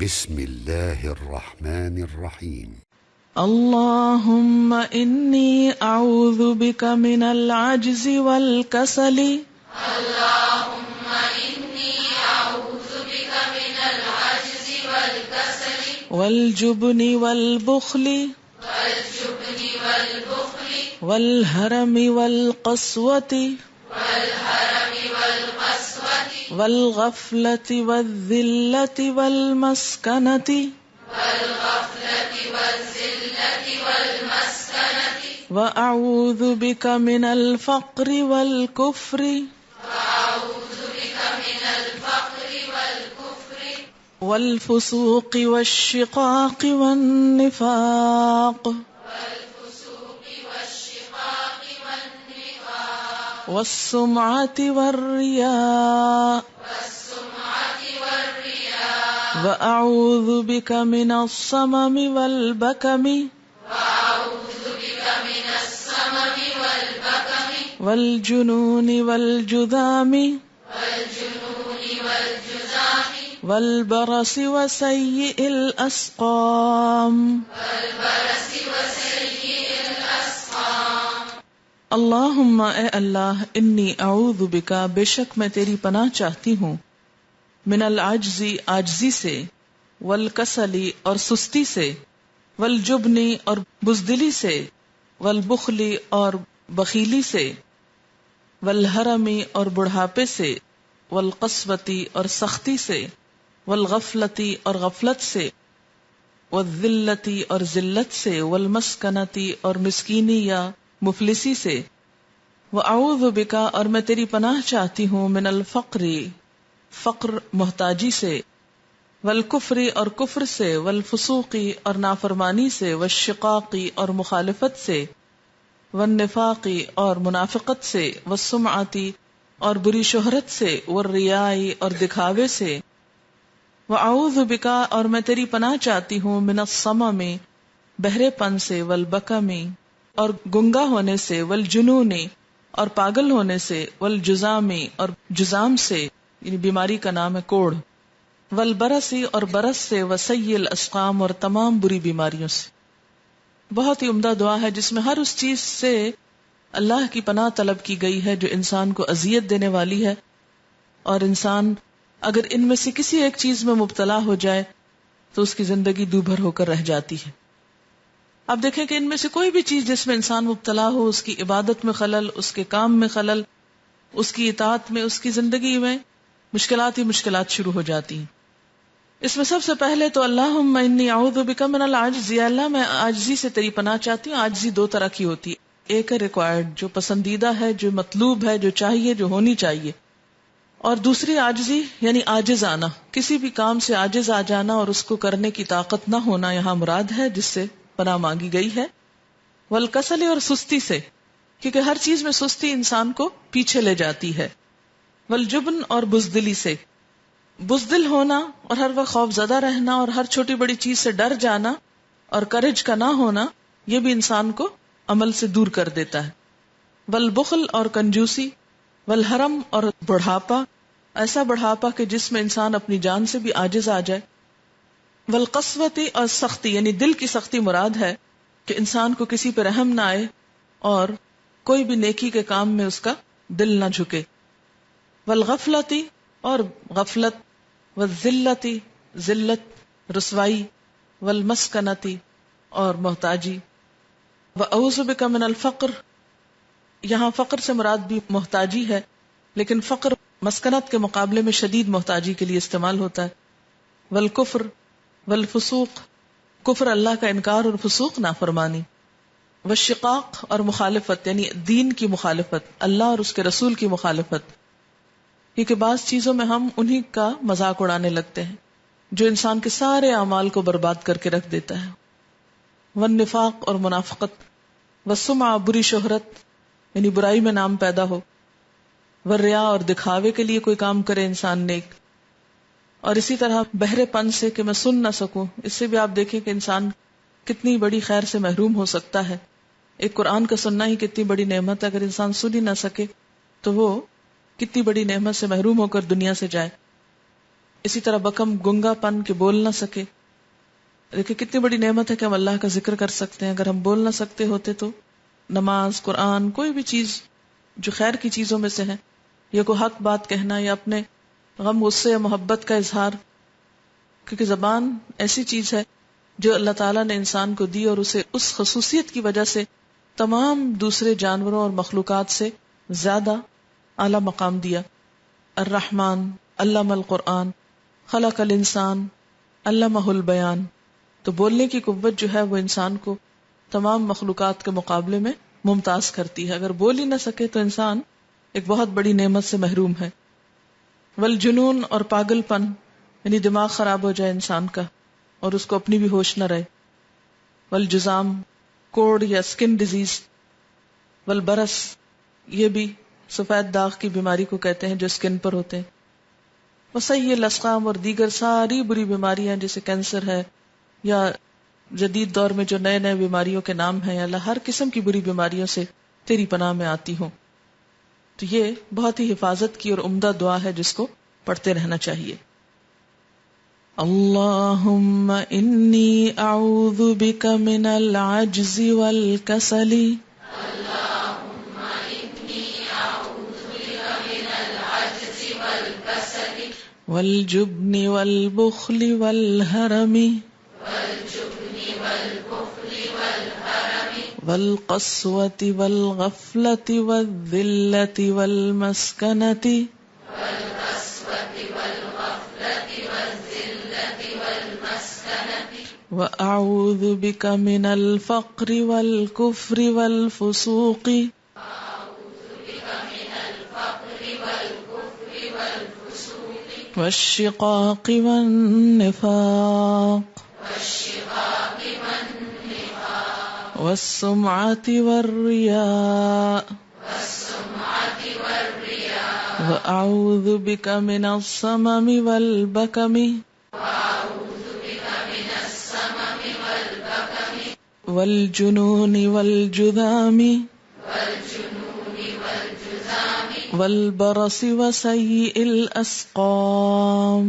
بسم اللہ الرحمن الرحیم اللہم انی اعوذ بک من العجز والکسل اللهم إني أعوذ بك من العجز والكسل والجبن والبخل والجبن والبخل والهرم والقسوة والهرم والقسوة والغفلة والذلة والمسكنة والغفلة والذلة والمسكنة وأعوذ بك من الفقر والكفر وأعوذ بك من الفقر والكفر والفسوق والشقاق والنفاق والفسوق والشقاق والنفاق والسمعة والرياء والسمعة والرياء وأعوذ بك من الصمم والبكم وأعوذ بك من السمم والبكم والجنون والجذام والجنون والجذام والبرص وسيء الأسقام والبرص وسيء الأسقام اللہم اے اللہ انی اعوذ بکا بے شک میں تیری پناہ چاہتی ہوں من العجزی عاجزی سے والکسلی اور سستی سے والجبنی اور بزدلی سے والبخلی اور بخیلی سے والحرمی اور بڑھاپے سے والقسوتی اور سختی سے والغفلتی اور غفلت سے والذلتی اور ذلت سے والمسکنتی اور مسکینی یا مفلسی سے وَأَعُوذُ بِكَ اور میں تیری پناہ چاہتی ہوں من الفقر فقر محتاجی سے والکفر اور کفر سے والفسوقی اور نافرمانی سے والشقاقی اور مخالفت سے والنفاقی اور منافقت سے والسمعتی اور بری شہرت سے والریائی اور دکھاوے سے وَأَعُوذُ بِكَ اور میں تیری پناہ چاہتی ہوں من الصمم بہرے پن سے والبکم اور گنگا ہونے سے والجنونی اور پاگل ہونے سے والجزامی اور جزام سے یعنی بیماری کا نام ہے کوڑھ والبرسی اور برس سے وسیء الاسقام اور تمام بری بیماریوں سے. بہت ہی عمدہ دعا ہے جس میں ہر اس چیز سے اللہ کی پناہ طلب کی گئی ہے جو انسان کو اذیت دینے والی ہے، اور انسان اگر ان میں سے کسی ایک چیز میں مبتلا ہو جائے تو اس کی زندگی دوبھر ہو کر رہ جاتی ہے. اب دیکھیں کہ ان میں سے کوئی بھی چیز جس میں انسان مبتلا ہو، اس کی عبادت میں خلل، اس کے کام میں خلل، اس کی اطاعت میں، اس کی زندگی میں مشکلات ہی مشکلات شروع ہو جاتی ہیں. اس میں سب سے پہلے تو اللہم انی اعوذ بک من العجز، یا اللہ میں عاجزی سے تیری پناہ چاہتی ہوں. عاجزی دو طرح کی ہوتی ہے، ایک ہے ریکوائرڈ جو پسندیدہ ہے، جو مطلوب ہے، جو چاہیے، جو ہونی چاہیے، اور دوسری عاجزی یعنی عاجز آنا، کسی بھی کام سے عاجز آ جانا اور اس کو کرنے کی طاقت نہ ہونا یہاں مراد ہے جس سے پناہ مانگی گئی ہے. والکسل اور سستی سے، کیونکہ ہر چیز میں سستی انسان کو پیچھے لے جاتی ہے. والجبن اور بزدلی سے، بزدل ہونا اور ہر وقت خوف زدہ رہنا اور ہر چھوٹی بڑی چیز سے ڈر جانا اور کرج کا نہ ہونا، یہ بھی انسان کو عمل سے دور کر دیتا ہے. والبخل اور کنجوسی، والحرم اور بڑھاپا، ایسا بڑھاپا کہ جس میں انسان اپنی جان سے بھی عاجز آ جائے. والقسوتی اور سختی یعنی دل کی سختی مراد ہے کہ انسان کو کسی پہ رحم نہ آئے اور کوئی بھی نیکی کے کام میں اس کا دل نہ جھکے. والغفلتی اور غفلت، والذلتی ذلت رسوائی، والمسکنتی اور محتاجی. وَأَعُوذُ بِكَ مِنَ الْفَقْرِ یہاں فقر سے مراد بھی محتاجی ہے، لیکن فقر مسکنت کے مقابلے میں شدید محتاجی کے لیے استعمال ہوتا ہے. والکفر والفسوق کفر اللہ کا انکار اور فسوق نافرمانی. والشقاق اور مخالفت یعنی دین کی مخالفت، اللہ اور اس کے رسول کی مخالفت، کیونکہ بعض چیزوں میں ہم انہی کا مذاق اڑانے لگتے ہیں جو انسان کے سارے اعمال کو برباد کر کے رکھ دیتا ہے. والنفاق اور منافقت. والسمعہ بری شہرت یعنی برائی میں نام پیدا ہو. والریا اور دکھاوے کے لیے کوئی کام کرے انسان نیک. اور اسی طرح بہرے پن سے کہ میں سن نہ سکوں، اس سے بھی آپ دیکھیں کہ انسان کتنی بڑی خیر سے محروم ہو سکتا ہے. ایک قرآن کا سننا ہی کتنی بڑی نعمت ہے، اگر انسان سن ہی نہ سکے تو وہ کتنی بڑی نعمت سے محروم ہو کر دنیا سے جائے. اسی طرح بکم گنگا پن کے بول نہ سکے. دیکھیں کتنی بڑی نعمت ہے کہ ہم اللہ کا ذکر کر سکتے ہیں. اگر ہم بول نہ سکتے ہوتے تو نماز، قرآن، کوئی بھی چیز جو خیر کی چیزوں میں سے ہے، یا کوئی حق بات کہنا یا اپنے غم، غصے یا محبت کا اظہار، کیونکہ زبان ایسی چیز ہے جو اللہ تعالیٰ نے انسان کو دی اور اسے اس خصوصیت کی وجہ سے تمام دوسرے جانوروں اور مخلوقات سے زیادہ اعلیٰ مقام دیا. الرحمن علم القرآن خلق الانسان علمہ البیان. تو بولنے کی قوت جو ہے وہ انسان کو تمام مخلوقات کے مقابلے میں ممتاز کرتی ہے. اگر بول ہی نہ سکے تو انسان ایک بہت بڑی نعمت سے محروم ہے. والجنون اور پاگل پن، یعنی دماغ خراب ہو جائے انسان کا اور اس کو اپنی بھی ہوش نہ رہے. والجزام، کوڑ یا سکن ڈیزیز. والبرس، یہ بھی سفید داغ کی بیماری کو کہتے ہیں جو سکن پر ہوتے ہیں. وسیء الاسقام اور دیگر ساری بری بیماریاں جیسے کینسر ہے یا جدید دور میں جو نئے نئے بیماریوں کے نام ہیں. اللہ ہر قسم کی بری بیماریوں سے تیری پناہ میں آتی ہوں. تو یہ بہت ہی حفاظت کی اور عمدہ دعا ہے جس کو پڑھتے رہنا چاہیے. اللہم انی اعوذ بک من العجز والکسل والجبن والبخل والحرم والقسوة والغفلة والذلة والمسكنة وأعوذ بك من الفقر والكفر والفسوق والشقاق والنفاق والسمعة والرياء وأعوذ بك من الصمم والبكم والجنون والجذام والبرص وسيء الأسقام.